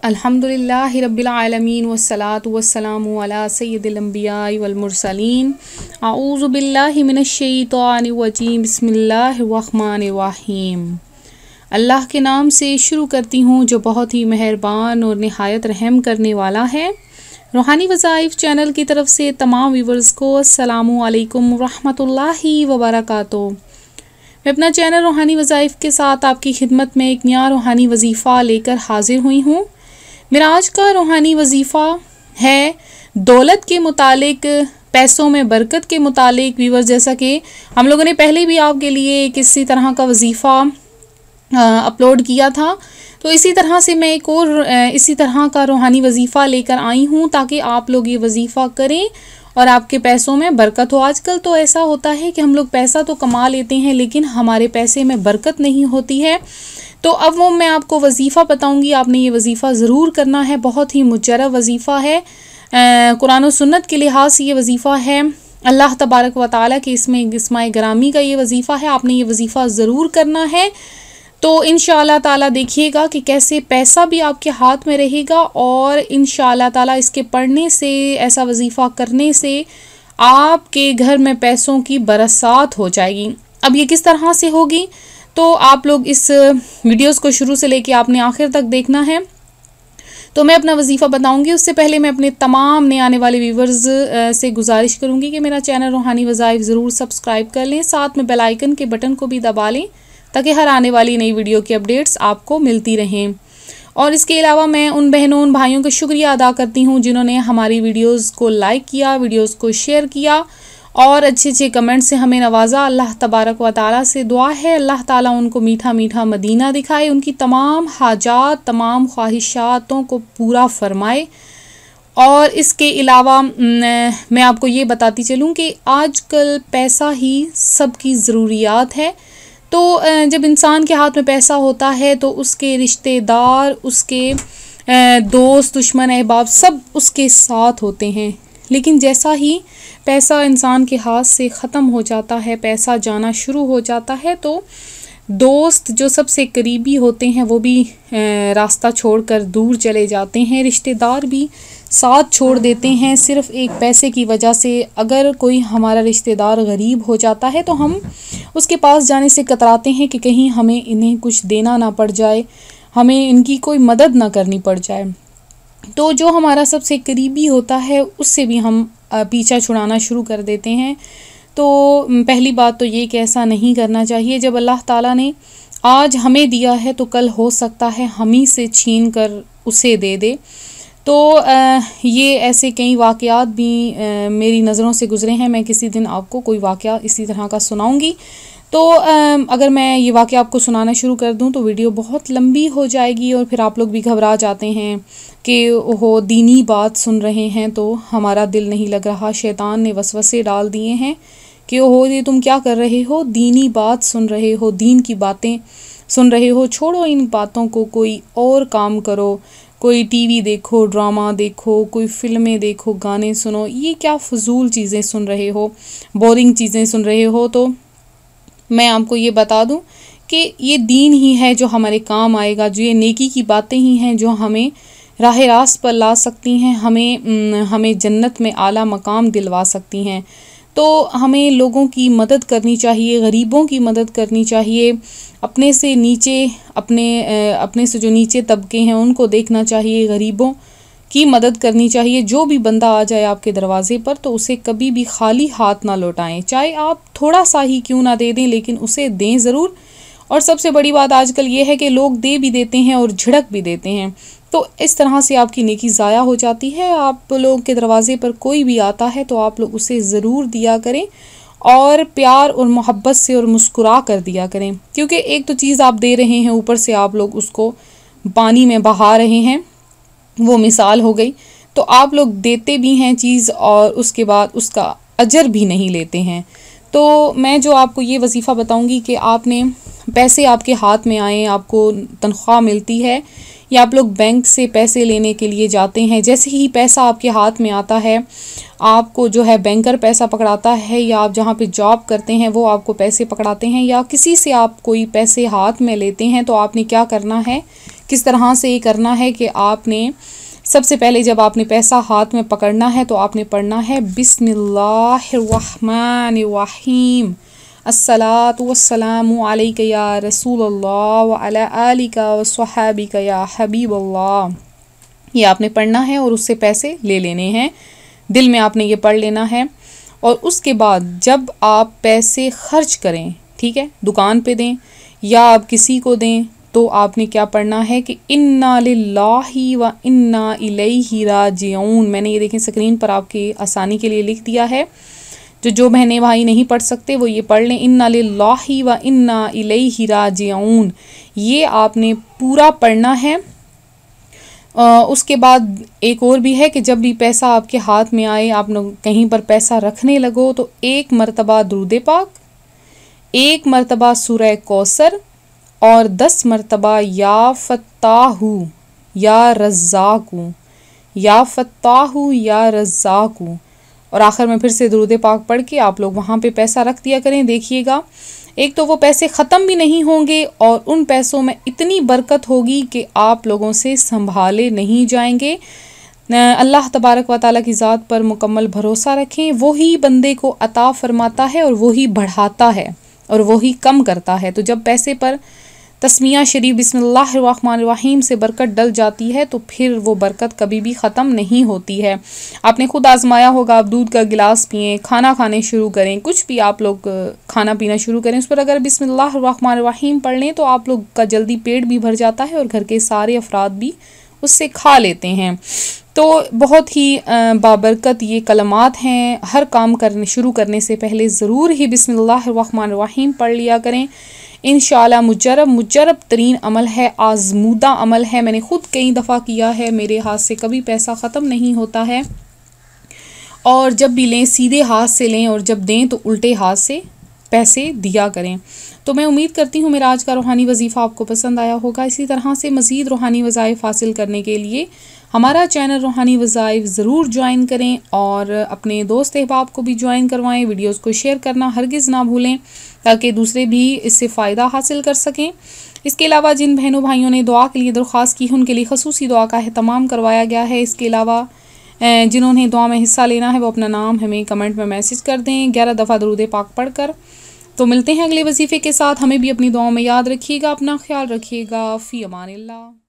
अल्हम्दुलिल्लाहि रब्बिल आलमीन वस्सलातु वस्सलामु अला सय्यिदिल अंबियाइ वल मुरसलीन अऊज़ु बिल्लाहि मिनश शैतानिर रजीम बिस्मिल्लाहिर रहमानिर रहीम। अल्लाह के नाम से शुरू करती हूँ जो बहुत ही मेहरबान और निहायत रहम करने वाला है। रूहानी वज़ाइफ चैनल की तरफ से तमाम व्यूवर्स को अस्सलामु अलैकुम रहमतुल्लाहि व बरकातुहू। मैं अपना चैनल रूहानी वज़ाइफ के साथ आपकी खिदमत में एक नया रूहानी वजीफ़ा लेकर हाजिर हुई हूँ। मेरा आज का रूहानी वजीफ़ा है दौलत के मुतालिक, पैसों में बरकत के मुतालिक। व्यूवर्स, जैसा कि हम लोगों ने पहले भी आपके लिए किसी तरह का वजीफ़ा अपलोड किया था, तो इसी तरह से मैं एक और इसी तरह का रूहानी वजीफ़ा लेकर आई हूँ ताकि आप लोग ये वजीफ़ा करें और आपके पैसों में बरकत हो। आजकल तो ऐसा होता है कि हम लोग पैसा तो कमा लेते हैं लेकिन हमारे पैसे में बरकत नहीं होती है। तो अब वो मैं आपको वजीफ़ा बताऊंगी, आपने ये वजीफ़ा ज़रूर करना है। बहुत ही मुजर्रब वजीफ़ा है, कुरान और सुन्नत के लिहाज से ये वजीफ़ा है। अल्लाह तबारक व तआला के इसमें इस्माए गिरामी का ये वजीफ़ा है। आपने ये वजीफ़ा ज़रूर करना है। तो इंशाअल्लाह ताला देखिएगा कि कैसे पैसा भी आपके हाथ में रहेगा और इंशाअल्लाह ताला इसके पढ़ने से, ऐसा वजीफ़ा करने से आपके घर में पैसों की बरसात हो जाएगी। अब ये किस तरह से होगी, तो आप लोग इस वीडियोस को शुरू से लेके आपने आखिर तक देखना है। तो मैं अपना वजीफ़ा बताऊंगी, उससे पहले मैं अपने तमाम नए आने वाले व्यूवर्स से गुजारिश करूंगी कि मेरा चैनल रूहानी वज़ाइफ ज़रूर सब्सक्राइब कर लें, साथ में बेल आइकन के बटन को भी दबा लें ताकि हर आने वाली नई वीडियो की अपडेट्स आपको मिलती रहें। और इसके अलावा मैं उन बहनों उन भाइयों का शुक्रिया अदा करती हूँ जिन्होंने हमारी वीडियोज़ को लाइक किया, वीडियोज़ को शेयर किया और अच्छे अच्छे कमेंट से हमें नवाजा। अल्लाह तबारक व तआला से दुआ है अल्लाह ताला उनको मीठा मीठा मदीना दिखाए, उनकी तमाम हाजात, तमाम ख्वाहिशातों को पूरा फरमाए। और इसके अलावा मैं आपको ये बताती चलूँ कि आजकल पैसा ही सबकी ज़रूरियात है। तो जब इंसान के हाथ में पैसा होता है तो उसके रिश्तेदार, उसके दोस्त, दुश्मन, अहबाब सब उसके साथ होते हैं। लेकिन जैसा ही पैसा इंसान के हाथ से ख़त्म हो जाता है, पैसा जाना शुरू हो जाता है, तो दोस्त जो सबसे करीबी होते हैं वो भी रास्ता छोड़कर दूर चले जाते हैं, रिश्तेदार भी साथ छोड़ देते हैं सिर्फ़ एक पैसे की वजह से। अगर कोई हमारा रिश्तेदार गरीब हो जाता है तो हम उसके पास जाने से कतराते हैं कि कहीं हमें इन्हें कुछ देना ना पड़ जाए, हमें इनकी कोई मदद ना करनी पड़ जाए। तो जो हमारा सबसे करीबी होता है उससे भी हम पीछा छुड़ाना शुरू कर देते हैं। तो पहली बात तो ये कि ऐसा नहीं करना चाहिए। जब अल्लाह ताला ने आज हमें दिया है तो कल हो सकता है हम ही से छीन कर उसे दे दे। तो ये ऐसे कई वाक़यात भी मेरी नज़रों से गुज़रे हैं। मैं किसी दिन आपको कोई वाक़या इसी तरह का सुनाऊंगी। तो अगर मैं ये वाक़या आपको सुनाना शुरू कर दूं तो वीडियो बहुत लंबी हो जाएगी और फिर आप लोग भी घबरा जाते हैं कि ओहो दीनी बात सुन रहे हैं तो हमारा दिल नहीं लग रहा। शैतान ने वसवसे डाल दिए हैं कि ओहो ये तुम क्या कर रहे हो, दीनी बात सुन रहे हो, दीन की बातें सुन रहे हो, छोड़ो इन बातों को, कोई और काम करो, कोई टीवी देखो, ड्रामा देखो, कोई फ़िल्में देखो, गाने सुनो, ये क्या फ़जूल चीज़ें सुन रहे हो, बोरिंग चीज़ें सुन रहे हो। तो मैं आपको ये बता दूं कि ये दीन ही है जो हमारे काम आएगा, जो ये नेकी की बातें ही हैं जो हमें राह रास्त पर ला सकती हैं, हमें जन्नत में आला मकाम दिलवा सकती हैं। तो हमें लोगों की मदद करनी चाहिए, गरीबों की मदद करनी चाहिए, अपने से नीचे अपने से जो नीचे तबके हैं उनको देखना चाहिए, गरीबों की मदद करनी चाहिए। जो भी बंदा आ जाए आपके दरवाज़े पर तो उसे कभी भी खाली हाथ ना लौटाएं, चाहे आप थोड़ा सा ही क्यों ना दे दें लेकिन उसे दें ज़रूर। और सबसे बड़ी बात आजकल ये है कि लोग दे भी देते हैं और झिड़क भी देते हैं, तो इस तरह से आपकी नेकी ज़ाया हो जाती है। आप लोगों के दरवाज़े पर कोई भी आता है तो आप लोग उसे ज़रूर दिया करें और प्यार और मोहब्बत से और मुस्कुरा कर दिया करें, क्योंकि एक तो चीज़ आप दे रहे हैं, ऊपर से आप लोग उसको पानी में बहा रहे हैं, वो मिसाल हो गई। तो आप लोग देते भी हैं चीज़ और उसके बाद उसका अजर भी नहीं लेते हैं। तो मैं जो आपको ये वजीफ़ा बताऊंगी कि आपने पैसे आपके हाथ में आए, आपको तनख्वाह मिलती है या आप लोग बैंक से पैसे लेने के लिए जाते हैं, जैसे ही पैसा आपके हाथ में आता है आपको जो है बैंकर पैसा पकड़ाता है या आप जहाँ पे जॉब करते हैं वो आपको पैसे पकड़ाते हैं या किसी से आप कोई पैसे हाथ में लेते हैं, तो आपने क्या करना है किस तरह से ये करना है कि आपने सबसे पहले जब आपने पैसा हाथ में पकड़ना है तो आपने पढ़ना है बिस्मिल्लाहिर्रहमानिर्रहीम, अस्सलातु वस्सलामु अलैका या रसूलल्लाह व अला आलिका व स्वहाबिका या हबीबल्लाह। ये आपने पढ़ना है और उससे पैसे ले लेने हैं, दिल में आपने ये पढ़ लेना है। और उसके बाद जब आप पैसे खर्च करें, ठीक है, दुकान पे दें या आप किसी को दें, तो आपने क्या पढ़ना है कि इन्ना लिल्लाहि व इन्ना इलैहि राजिऊन। मैंने ये देखें स्क्रीन पर आपकी आसानी के लिए लिख दिया है, जो बहनें भाई नहीं पढ़ सकते वो ये पढ़ लें, इन्ना लिल्लाहि व इन्ना इलैहि राजिऊन। ये आपने पूरा पढ़ना है। उसके बाद एक और भी है कि जब भी पैसा आपके हाथ में आए, आप कहीं पर पैसा रखने लगो, तो 1 मरतबा दुरूद पाक, 1 मरतबा सूरह कौसर और 10 मरतबा या फत्ताहू या रज़्ज़ाकू, या फत्ताहू या रज़्ज़ाकू। और आखिर में फिर से दुरूद पाक पढ़ के आप लोग वहाँ पे पैसा रख दिया करें। देखिएगा, एक तो वो पैसे ख़त्म भी नहीं होंगे और उन पैसों में इतनी बरकत होगी कि आप लोगों से संभाले नहीं जाएंगे। अल्लाह तबारक व तआला की ज़ात पर मुकम्मल भरोसा रखें, वही बंदे को अता फरमाता है और वही बढ़ाता है और वही कम करता है। तो जब पैसे पर तस्मिया शरीफ बिस्मिल्लाहिर्रहमानिर्रहीम से बरकत डल जाती है तो फिर वो बरकत कभी भी ख़त्म नहीं होती है। आपने खुद आजमाया होगा, आप दूध का गिलास पिएं, खाना खाने शुरू करें, कुछ भी आप लोग खाना पीना शुरू करें, उस पर अगर बिस्मिल्लाहिर्रहमानिर्रहीम पढ़ लें तो आप लोग का जल्दी पेट भी भर जाता है और घर के सारे अफराद भी उससे खा लेते हैं। तो बहुत ही बाबरकत ये कलमात हैं। हर काम शुरू करने से पहले ज़रूर ही बिस्मिल्लाहिर्रहमानिर्रहीम पढ़ लिया करें। इंशाअल्लाह मुजरब तरीन अमल है, आजमूदा अमल है। मैंने ख़ुद कई दफ़ा किया है, मेरे हाथ से कभी पैसा ख़त्म नहीं होता है। और जब भी लें सीधे हाथ से लें और जब दें तो उल्टे हाथ से पैसे दिया करें। तो मैं उम्मीद करती हूँ मेरा आज का रूहानी वजीफ़ा आपको पसंद आया होगा। इसी तरह से मज़ीद रूहानी वज़ाइफ़ हासिल करने के लिए हमारा चैनल रूहानी वज़ाइफ़ ज़रूर ज्वाइन करें और अपने दोस्त अहबाब को भी ज्वाइन करवाएं। वीडियोस को शेयर करना हरगिज़ ना भूलें ताकि दूसरे भी इससे फ़ायदा हासिल कर सकें। इसके अलावा जिन बहनों भाइयों ने दुआ के लिए दरख्वास्त की उनके लिए ख़ुसूसी दुआ का एहतमाम करवाया गया है। इसके अलावा जिन्होंने दुआ में हिस्सा लेना है वो अपना नाम हमें कमेंट में मैसेज कर दें 11 दफ़ा दुरूद पाक पढ़ कर। तो मिलते हैं अगले वजीफ़े के साथ। हमें भी अपनी दुआओं में याद रखिएगा। अपना ख्याल रखिएगा। फ़ी अमानिल्लाह।